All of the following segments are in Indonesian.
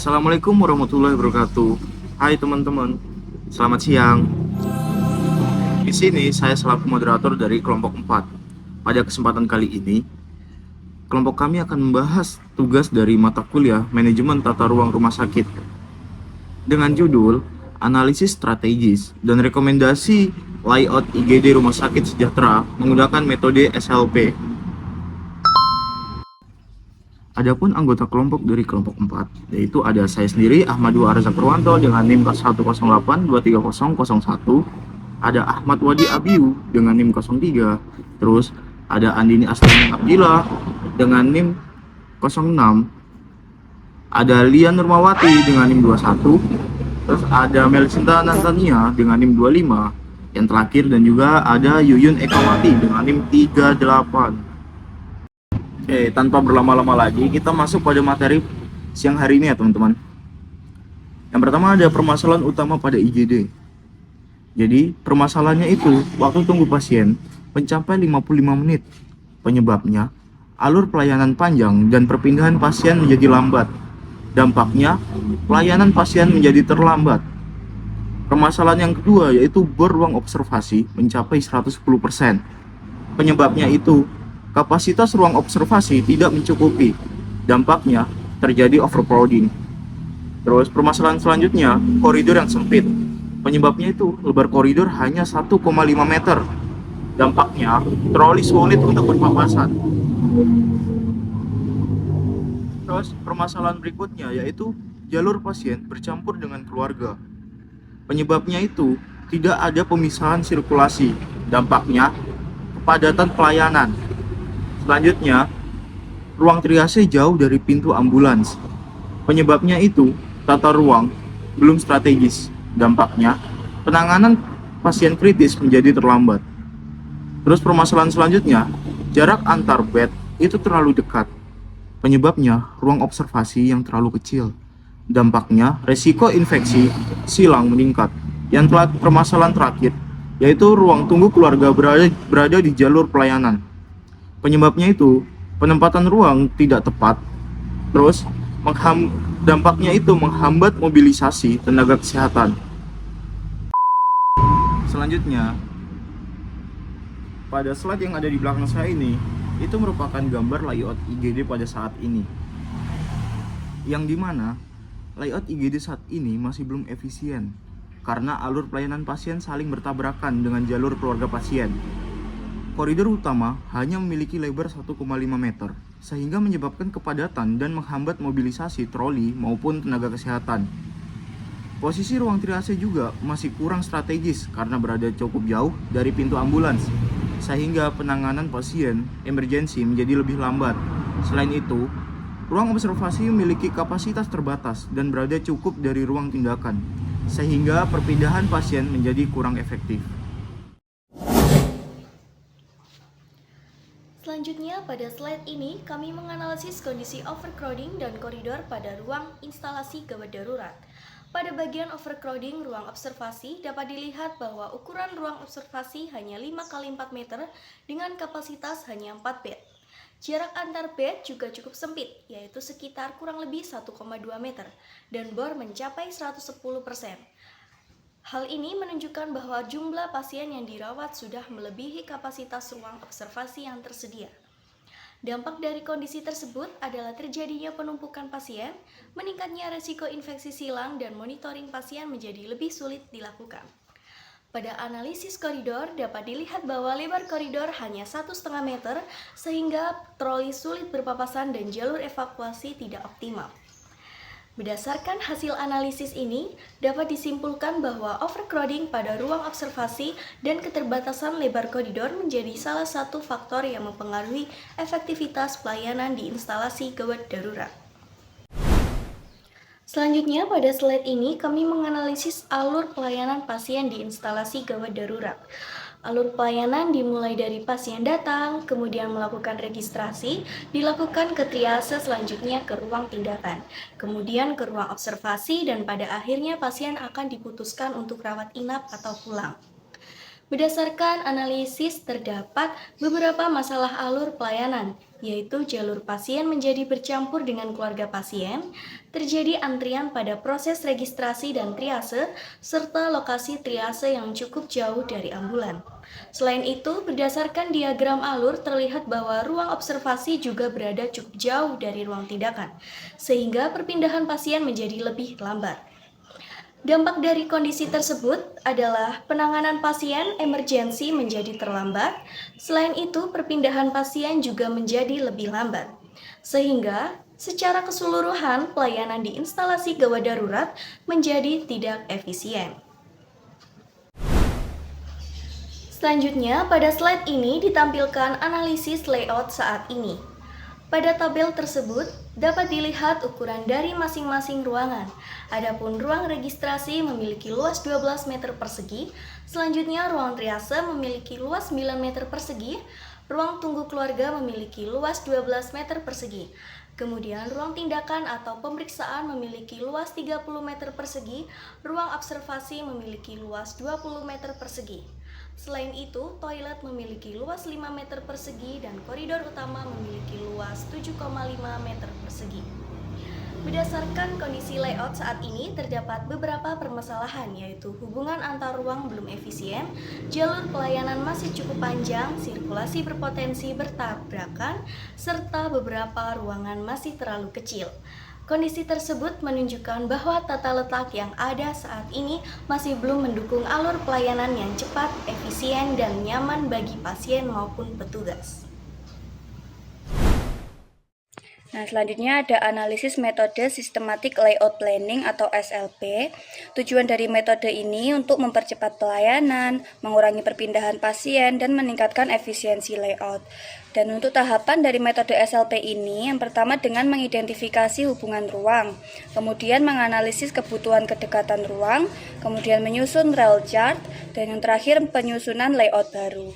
Assalamualaikum warahmatullahi wabarakatuh. Hai teman-teman, selamat siang. Di sini saya selaku moderator dari kelompok 4. Pada kesempatan kali ini, kelompok kami akan membahas tugas dari mata kuliah Manajemen Tata Ruang Rumah Sakit dengan judul Analisis Strategis dan Rekomendasi Layout IGD Rumah Sakit Sejahtera menggunakan metode SLP. Adapun anggota kelompok dari kelompok 4, yaitu ada saya sendiri Ahmadu Arza Purwanto dengan NIM 108230001, ada Ahmad Wadi Abiu dengan NIM 03, terus ada Andini Aslani Abdillah dengan NIM 06, ada Lian Nurmawati dengan NIM 21, terus ada Melsinta Nantania dengan NIM 25, yang terakhir dan juga ada Yuyun Ekawati dengan NIM 38. Oke, tanpa berlama-lama lagi, kita masuk pada materi siang hari ini ya teman-teman. Yang pertama ada permasalahan utama pada IGD. Jadi, permasalahannya itu waktu tunggu pasien mencapai 55 menit. Penyebabnya, alur pelayanan panjang dan perpindahan pasien menjadi lambat. Dampaknya, pelayanan pasien menjadi terlambat. Permasalahan yang kedua yaitu bor ruang observasi mencapai 110%. Penyebabnya itu kapasitas ruang observasi tidak mencukupi. Dampaknya terjadi overcrowding. Terus permasalahan selanjutnya, koridor yang sempit. Penyebabnya itu lebar koridor hanya 1,5 meter. Dampaknya troli sulit untuk berpapasan. Terus permasalahan berikutnya yaitu jalur pasien bercampur dengan keluarga. Penyebabnya itu tidak ada pemisahan sirkulasi. Dampaknya kepadatan pelayanan. Selanjutnya, ruang triase jauh dari pintu ambulans. Penyebabnya itu, tata ruang belum strategis. Dampaknya, penanganan pasien kritis menjadi terlambat. Terus permasalahan selanjutnya, jarak antar bed itu terlalu dekat. Penyebabnya, ruang observasi yang terlalu kecil. Dampaknya, resiko infeksi silang meningkat. Yang permasalahan terakhir, yaitu ruang tunggu keluarga berada di jalur pelayanan. Penyebabnya itu penempatan ruang tidak tepat, terus dampaknya itu menghambat mobilisasi tenaga kesehatan. Selanjutnya, pada slide yang ada di belakang saya ini, itu merupakan gambar layout IGD pada saat ini. Yang dimana layout IGD saat ini masih belum efisien, karena alur pelayanan pasien saling bertabrakan dengan jalur keluarga pasien. Koridor utama hanya memiliki lebar 1,5 meter, sehingga menyebabkan kepadatan dan menghambat mobilisasi troli maupun tenaga kesehatan. Posisi ruang triase juga masih kurang strategis karena berada cukup jauh dari pintu ambulans, sehingga penanganan pasien emergensi menjadi lebih lambat. Selain itu, ruang observasi memiliki kapasitas terbatas dan berada cukup dari ruang tindakan, sehingga perpindahan pasien menjadi kurang efektif. Selanjutnya, pada slide ini kami menganalisis kondisi overcrowding dan koridor pada ruang instalasi gawat darurat. Pada bagian overcrowding ruang observasi dapat dilihat bahwa ukuran ruang observasi hanya 5x4 meter dengan kapasitas hanya 4 bed. Jarak antar bed juga cukup sempit, yaitu sekitar kurang lebih 1,2 meter, dan bor mencapai 110%. Hal ini menunjukkan bahwa jumlah pasien yang dirawat sudah melebihi kapasitas ruang observasi yang tersedia. Dampak dari kondisi tersebut adalah terjadinya penumpukan pasien, meningkatnya resiko infeksi silang, dan monitoring pasien menjadi lebih sulit dilakukan. Pada analisis koridor dapat dilihat bahwa lebar koridor hanya 1,5 meter, sehingga troli sulit berpapasan dan jalur evakuasi tidak optimal. Berdasarkan hasil analisis ini, dapat disimpulkan bahwa overcrowding pada ruang observasi dan keterbatasan lebar koridor menjadi salah satu faktor yang mempengaruhi efektivitas pelayanan di instalasi gawat darurat. Selanjutnya, pada slide ini kami menganalisis alur pelayanan pasien di instalasi gawat darurat. Alur pelayanan dimulai dari pasien datang, kemudian melakukan registrasi, dilakukan ke triase, selanjutnya ke ruang tindakan, kemudian ke ruang observasi, dan pada akhirnya pasien akan diputuskan untuk rawat inap atau pulang. Berdasarkan analisis, terdapat beberapa masalah alur pelayanan, yaitu jalur pasien menjadi bercampur dengan keluarga pasien, terjadi antrian pada proses registrasi dan triase, serta lokasi triase yang cukup jauh dari ambulan. Selain itu, berdasarkan diagram alur terlihat bahwa ruang observasi juga berada cukup jauh dari ruang tindakan, sehingga perpindahan pasien menjadi lebih lambat. Dampak dari kondisi tersebut adalah penanganan pasien emergensi menjadi terlambat. Selain itu, perpindahan pasien juga menjadi lebih lambat. Sehingga, secara keseluruhan, pelayanan di instalasi gawat darurat menjadi tidak efisien. Selanjutnya, pada slide ini ditampilkan analisis layout saat ini. Pada tabel tersebut, dapat dilihat ukuran dari masing-masing ruangan. Adapun ruang registrasi memiliki luas 12 meter persegi, selanjutnya ruang triase memiliki luas 9 meter persegi, ruang tunggu keluarga memiliki luas 12 meter persegi. Kemudian ruang tindakan atau pemeriksaan memiliki luas 30 meter persegi, ruang observasi memiliki luas 20 meter persegi. Selain itu, toilet memiliki luas 5 meter persegi dan koridor utama memiliki luas 7,5 meter persegi. Berdasarkan kondisi layout saat ini, terdapat beberapa permasalahan, yaitu hubungan antar ruang belum efisien, jalur pelayanan masih cukup panjang, sirkulasi berpotensi bertabrakan, serta beberapa ruangan masih terlalu kecil. Kondisi tersebut menunjukkan bahwa tata letak yang ada saat ini masih belum mendukung alur pelayanan yang cepat, efisien, dan nyaman bagi pasien maupun petugas. Nah, selanjutnya ada analisis metode Systematic Layout Planning atau SLP. Tujuan dari metode ini untuk mempercepat pelayanan, mengurangi perpindahan pasien, dan meningkatkan efisiensi layout. Dan untuk tahapan dari metode SLP ini, yang pertama dengan mengidentifikasi hubungan ruang, kemudian menganalisis kebutuhan kedekatan ruang, kemudian menyusun rail chart, dan yang terakhir penyusunan layout baru.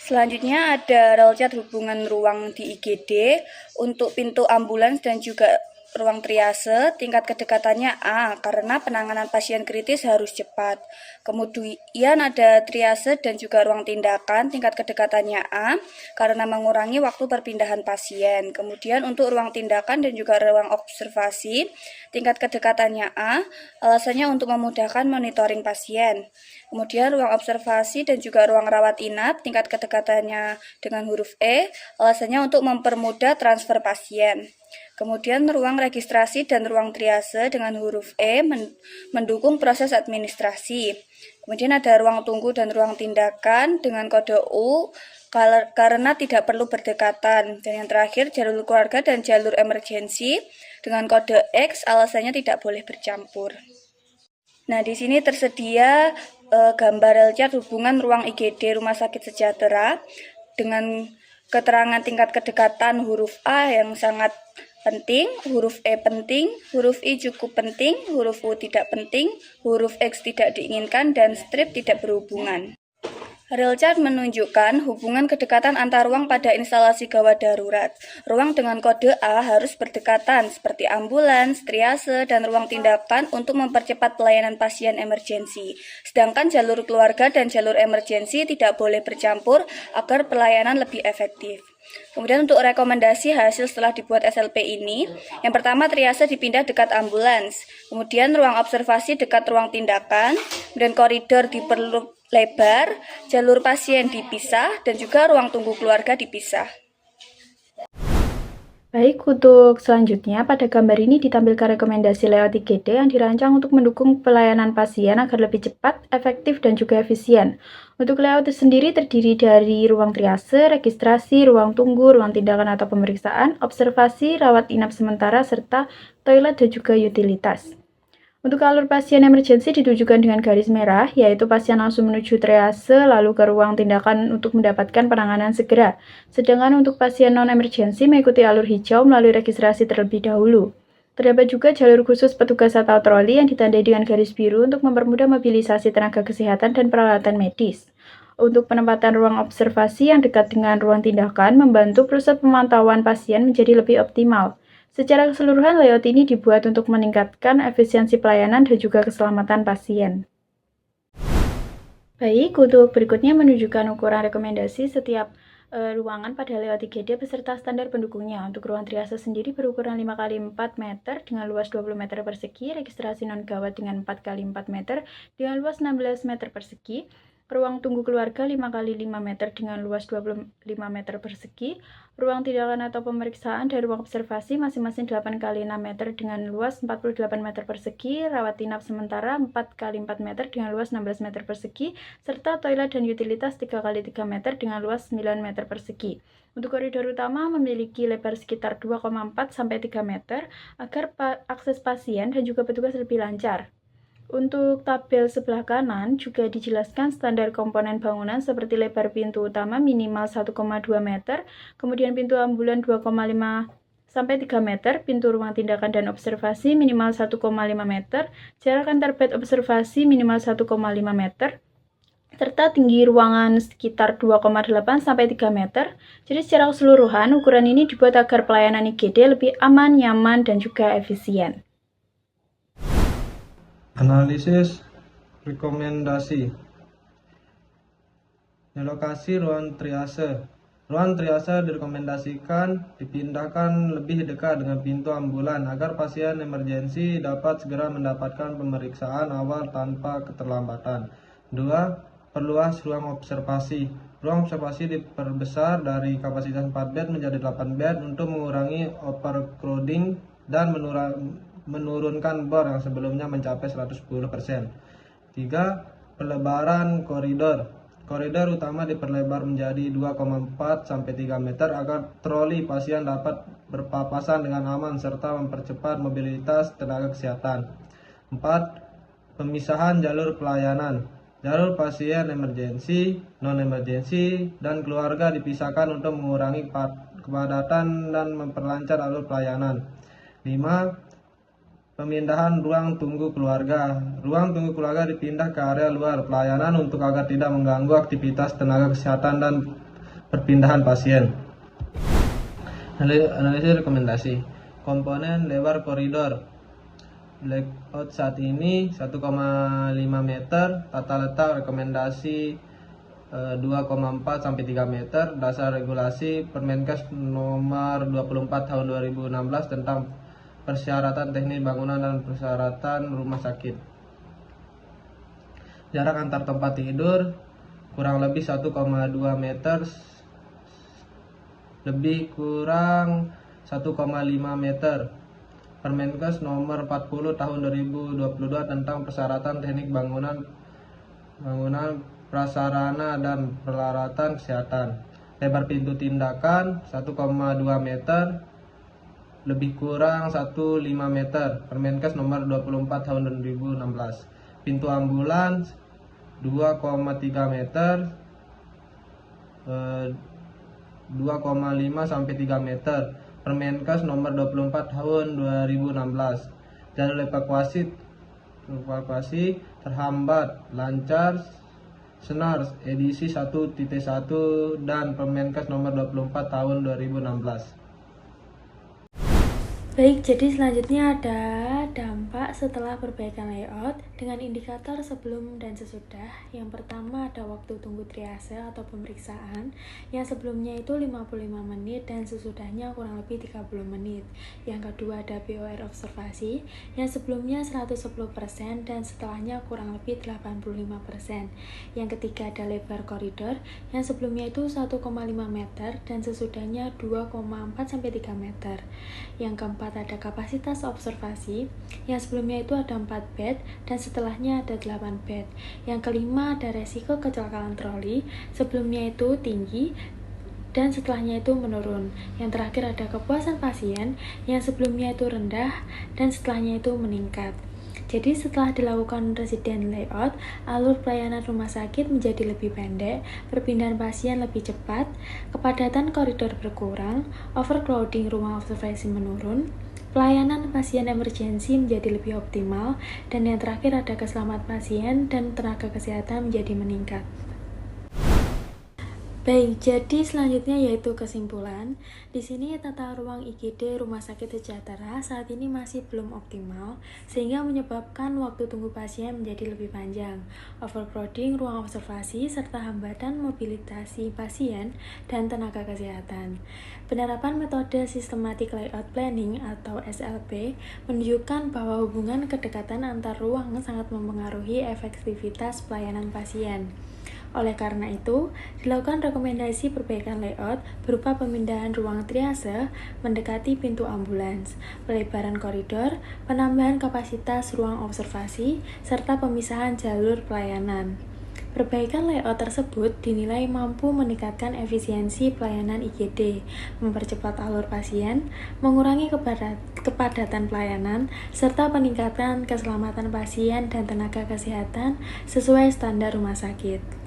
Selanjutnya ada rail chart hubungan ruang di IGD untuk pintu ambulans dan juga ruang triase, tingkat kedekatannya A karena penanganan pasien kritis harus cepat. Kemudian ada triase dan juga ruang tindakan, tingkat kedekatannya A karena mengurangi waktu perpindahan pasien. Kemudian untuk ruang tindakan dan juga ruang observasi, tingkat kedekatannya A, alasannya untuk memudahkan monitoring pasien. Kemudian ruang observasi dan juga ruang rawat inap, tingkat kedekatannya dengan huruf E, alasannya untuk mempermudah transfer pasien. Kemudian ruang registrasi dan ruang triase dengan huruf E mendukung proses administrasi. Kemudian ada ruang tunggu dan ruang tindakan dengan kode U karena tidak perlu berdekatan. Dan yang terakhir jalur keluarga dan jalur emergensi dengan kode X alasannya tidak boleh bercampur. Nah, di sini tersedia gambar rail chart hubungan ruang IGD Rumah Sakit Sejahtera dengan keterangan tingkat kedekatan huruf A yang sangat penting, huruf E penting, huruf I cukup penting, huruf U tidak penting, huruf X tidak diinginkan, dan strip tidak berhubungan. Rail chart menunjukkan hubungan kedekatan antar ruang pada instalasi gawat darurat. Ruang dengan kode A harus berdekatan seperti ambulans, triase, dan ruang tindakan untuk mempercepat pelayanan pasien emergensi. Sedangkan jalur keluarga dan jalur emergensi tidak boleh bercampur agar pelayanan lebih efektif. Kemudian untuk rekomendasi hasil setelah dibuat SLP ini, yang pertama triase dipindah dekat ambulans, kemudian ruang observasi dekat ruang tindakan, dan koridor diperluas lebar, jalur pasien dipisah, dan juga ruang tunggu keluarga dipisah. Baik, untuk selanjutnya pada gambar ini ditampilkan rekomendasi layout IGD yang dirancang untuk mendukung pelayanan pasien agar lebih cepat, efektif, dan juga efisien. Untuk layout sendiri terdiri dari ruang triase, registrasi, ruang tunggu, ruang tindakan atau pemeriksaan, observasi, rawat inap sementara, serta toilet dan juga utilitas. Untuk alur pasien emergensi ditujukan dengan garis merah, yaitu pasien langsung menuju triase lalu ke ruang tindakan untuk mendapatkan penanganan segera. Sedangkan untuk pasien non-emergensi mengikuti alur hijau melalui registrasi terlebih dahulu. Terdapat juga jalur khusus petugas atau troli yang ditandai dengan garis biru untuk mempermudah mobilisasi tenaga kesehatan dan peralatan medis. Untuk penempatan ruang observasi yang dekat dengan ruang tindakan membantu proses pemantauan pasien menjadi lebih optimal. Secara keseluruhan, layout ini dibuat untuk meningkatkan efisiensi pelayanan dan juga keselamatan pasien. Baik, untuk berikutnya menunjukkan ukuran rekomendasi setiap ruangan pada layout IGD beserta standar pendukungnya. Untuk ruang triase sendiri berukuran 5x4 meter dengan luas 20 meter persegi, registrasi non-gawat dengan 4x4 meter dengan luas 16 meter persegi, ruang tunggu keluarga 5x5 meter dengan luas 25 meter persegi, ruang tindakan atau pemeriksaan dan ruang observasi masing-masing 8x6 meter dengan luas 48 meter persegi, rawat inap sementara 4x4 meter dengan luas 16 meter persegi, serta toilet dan utilitas 3x3 meter dengan luas 9 meter persegi. Untuk koridor utama memiliki lebar sekitar 2,4 sampai 3 meter agar akses pasien dan juga petugas lebih lancar. Untuk tabel sebelah kanan juga dijelaskan standar komponen bangunan seperti lebar pintu utama minimal 1,2 meter, kemudian pintu ambulan 2,5 sampai 3 meter, pintu ruang tindakan dan observasi minimal 1,5 meter, jarak antar bed observasi minimal 1,5 meter, serta tinggi ruangan sekitar 2,8 sampai 3 meter. Jadi secara keseluruhan ukuran ini dibuat agar pelayanan IGD lebih aman, nyaman, dan juga efisien. Analisis rekomendasi. Relokasi ruang triase. Ruang triase direkomendasikan dipindahkan lebih dekat dengan pintu ambulan agar pasien emergensi dapat segera mendapatkan pemeriksaan awal tanpa keterlambatan. 2. Perluas ruang observasi. Ruang observasi diperbesar dari kapasitas 4 bed menjadi 8 bed untuk mengurangi overcrowding dan menurunkan bor yang sebelumnya mencapai 110%. 3. Pelebaran koridor. Koridor utama diperlebar menjadi 2,4 sampai 3 meter agar troli pasien dapat berpapasan dengan aman serta mempercepat mobilitas tenaga kesehatan. 4. Pemisahan jalur pelayanan. Jalur pasien emergensi, non-emergensi, dan keluarga dipisahkan untuk mengurangi kepadatan dan memperlancar alur pelayanan. 5. Pemindahan ruang tunggu keluarga. Ruang tunggu keluarga dipindah ke area luar pelayanan untuk agar tidak mengganggu aktivitas tenaga kesehatan dan perpindahan pasien. Analisis rekomendasi. Komponen lebar koridor. Layout saat ini 1,5 meter, tata letak rekomendasi 2,4 sampai 3 meter, dasar regulasi Permenkes nomor 24 tahun 2016 tentang persyaratan teknis bangunan dan persyaratan rumah sakit. Jarak antar tempat tidur kurang lebih 1,2 meter, lebih kurang 1,5 meter. Permenkes nomor 40 tahun 2022 tentang persyaratan teknik bangunan prasarana dan peralatan kesehatan. Lebar pintu tindakan 1,2 meter, lebih kurang 1,5 meter. Permenkes nomor 24 tahun 2016. Pintu ambulans 2,3 meter, 2,5 sampai 3 meter. Permenkes nomor 24 tahun 2016. Jalur evakuasi terhambat lancar SENARS edisi 1.1 dan Permenkes nomor 24 tahun 2016. Baik, jadi selanjutnya ada dampak setelah perbaikan layout dengan indikator sebelum dan sesudah. Yang pertama ada waktu tunggu triase atau pemeriksaan yang sebelumnya itu 55 menit dan sesudahnya kurang lebih 30 menit. Yang kedua ada BOR observasi yang sebelumnya 110% dan setelahnya kurang lebih 85%. Yang ketiga ada lebar koridor yang sebelumnya itu 1,5 meter dan sesudahnya 2,4 sampai 3 meter. Yang keempat ada kapasitas observasi yang sebelumnya itu ada 4 bed dan setelahnya ada 8 bed. Yang kelima ada resiko kecelakaan troli, sebelumnya itu tinggi dan setelahnya itu menurun. Yang terakhir ada kepuasan pasien yang sebelumnya itu rendah dan setelahnya itu meningkat. Jadi setelah dilakukan resident layout, alur pelayanan rumah sakit menjadi lebih pendek, perpindahan pasien lebih cepat, kepadatan koridor berkurang, overcrowding ruang observasi menurun, pelayanan pasien emergensi menjadi lebih optimal, dan yang terakhir ada keselamatan pasien dan tenaga kesehatan menjadi meningkat. Baik, jadi selanjutnya yaitu kesimpulan. Di sini tata ruang IGD Rumah Sakit Sejahtera saat ini masih belum optimal, sehingga menyebabkan waktu tunggu pasien menjadi lebih panjang, overcrowding ruang observasi, serta hambatan mobilitasi pasien dan tenaga kesehatan. Penerapan metode Systematic Layout Planning atau SLP menunjukkan bahwa hubungan kedekatan antar ruang sangat mempengaruhi efektivitas pelayanan pasien. Oleh karena itu, dilakukan rekomendasi perbaikan layout berupa pemindahan ruang triase mendekati pintu ambulans, pelebaran koridor, penambahan kapasitas ruang observasi, serta pemisahan jalur pelayanan. Perbaikan layout tersebut dinilai mampu meningkatkan efisiensi pelayanan IGD, mempercepat alur pasien, mengurangi kepadatan pelayanan, serta peningkatan keselamatan pasien dan tenaga kesehatan sesuai standar rumah sakit.